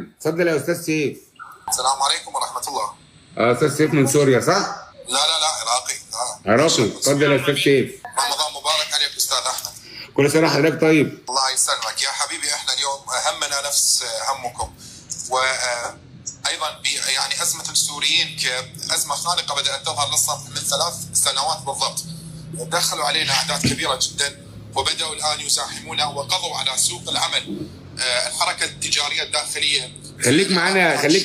اتفضل يا استاذ سيف. السلام عليكم ورحمة الله. استاذ سيف من سوريا صح؟ لا عراقي. عراقي. اتفضل يا استاذ سيف. رمضان مبارك عليك استاذ احمد. كل سنه وحضرتك طيب. الله يسلمك يا حبيبي، احنا اليوم همنا نفس همكم، وايضا يعني ازمه السوريين كازمه خانقه بدات تظهر للسطح من 3 سنوات بالضبط. دخلوا علينا اعداد كبيره جدا وبداوا الان يزاحمونا وقضوا على سوق العمل، الحركه التجاريه الداخليه. خليك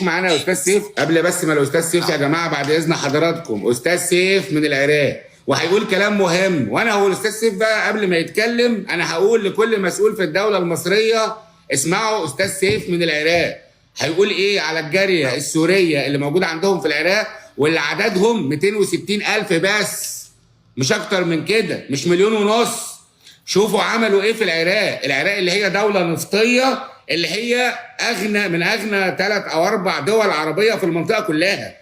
معانا يا استاذ سيف. قبل بس ما الاستاذ سيف يا جماعه بعد اذن حضراتكم، استاذ سيف من العراق وهيقول كلام مهم، وانا هو الاستاذ سيف بقى قبل ما يتكلم انا هقول لكل مسؤول في الدوله المصريه اسمعوا استاذ سيف من العراق هيقول ايه على الجاريه السوريه اللي موجوده عندهم في العراق، واللي عددهم 260,000 بس، مش اكتر من كده، مش 1.5 مليون. شوفوا عملوا ايه في العراق اللي هي دوله نفطيه، اللي هي من اغنى 3 أو 4 دول عربيه في المنطقه كلها.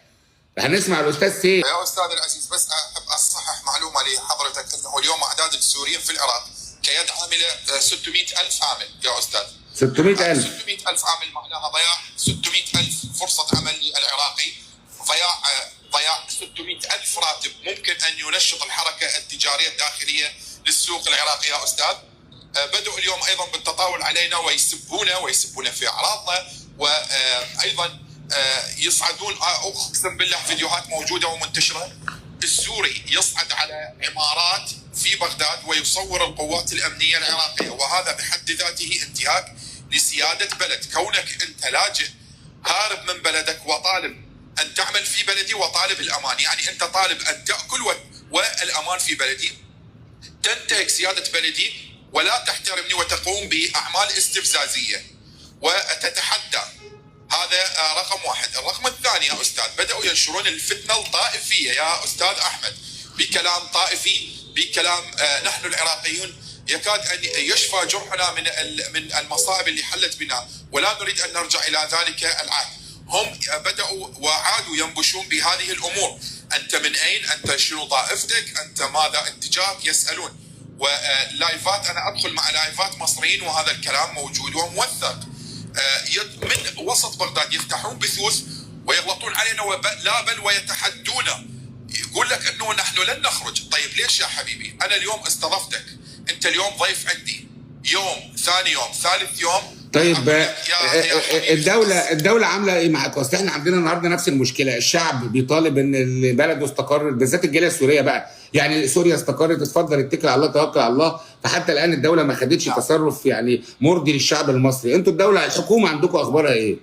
هنسمع الاستاذ سيف. يا استاذ العزيز، بس احب اصحح معلومه لحضرتك انه اليوم اعداد السوريين في العراق كيد عامله 600,000 عامل يا استاذ. 600,000 600,000 عامل معناها ضياع 600,000 فرصه عمل للعراقي، ضياع 600,000 راتب ممكن ان ينشط الحركه التجاريه الداخليه للسوق العراقي يا استاذ. بدأوا اليوم ايضا بالتطاول علينا ويسبون في اعراضنا، وايضا يصعدون، اقسم بالله فيديوهات موجوده ومنتشره، السوري يصعد على عمارات في بغداد ويصور القوات الامنيه العراقيه، وهذا بحد ذاته انتهاك لسياده بلد. كونك انت لاجئ هارب من بلدك وطالب ان تعمل في بلدي وطالب الامان، يعني انت طالب ان تاكل والامان في بلدي، تنتهك سياده بلدي ولا تحترمني وتقوم باعمال استفزازيه وتتحدى. هذا رقم واحد. الرقم الثاني يا استاذ، بداوا ينشرون الفتنه الطائفيه يا استاذ احمد بكلام طائفي، بكلام نحن العراقيون يكاد ان يشفى جرحنا من المصائب اللي حلت بنا، ولا نريد ان نرجع الى ذلك العهد. هم بداوا وعادوا ينبشون بهذه الامور، انت من اين؟ انت شنو طائفتك؟ انت ماذا اتجاهك؟ يسالون. ولايفات، انا ادخل مع لايفات مصريين وهذا الكلام موجود وموثق، من وسط بغداد يفتحون بثوث ويغلطون علينا لا بل ويتحدونا، يقول لك انه نحن لن نخرج. طيب ليش يا حبيبي؟ انا اليوم استضفتك، انت اليوم ضيف عندي، يوم ثاني يوم ثالث يوم. طيب الدولة عاملة ايه معاك؟ اصل احنا عندنا النهارده نفس المشكلة، الشعب بيطالب ان بلده استقر، بالذات الجالية السورية بقى، يعني سوريا استقرت، اتفضل اتكل على الله توكل على الله، فحتى الان الدولة ما خدتش تصرف يعني مرضي للشعب المصري. انتوا الدولة الحكومة عندكم اخبارها ايه؟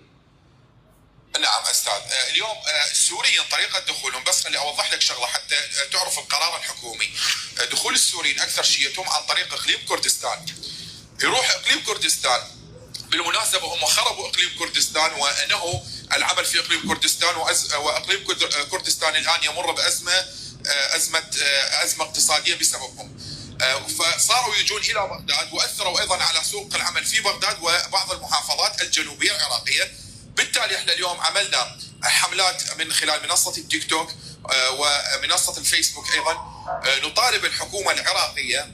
نعم استاذ، اليوم السوريين طريقة دخولهم، بس خلي اوضح لك شغلة حتى تعرف القرار الحكومي. دخول السوريين اكثر شيء عن طريق اقليم كردستان. يروح اقليم كردستان، بالمناسبة هم خربوا اقليم كردستان، وانه العمل في اقليم كردستان واقليم كردستان الان يمر ازمة اقتصادية بسببهم. فصاروا يجون الى بغداد واثروا ايضا على سوق العمل في بغداد وبعض المحافظات الجنوبية العراقية. بالتالي احنا اليوم عملنا حملات من خلال منصة التيك توك ومنصة الفيسبوك ايضا، نطالب الحكومة العراقية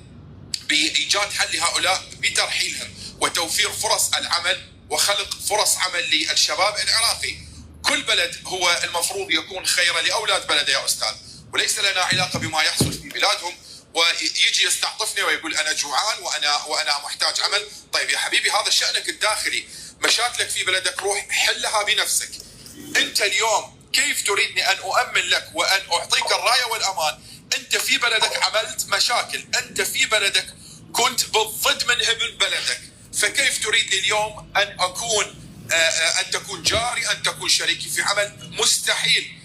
بإيجاد حل لهؤلاء بترحيلهم وتوفير فرص العمل وخلق فرص عمل للشباب العراقي. كل بلد هو المفروض يكون خيرا لأولاد بلده يا أستاذ، وليس لنا علاقة بما يحصل في بلادهم، ويجي يستعطفني ويقول أنا جوعان وأنا محتاج عمل. طيب يا حبيبي، هذا شأنك الداخلي، مشاكلك في بلدك روح حلها بنفسك. أنت اليوم كيف تريدني أن أؤمن لك وأن أعطيك الراية والأمان؟ أنت في بلدك عملت مشاكل، أنت في بلدك كنت بالضد من ابن بلدك، فكيف تريدني اليوم أن تكون جاري، أن تكون شريكي في عمل؟ مستحيل.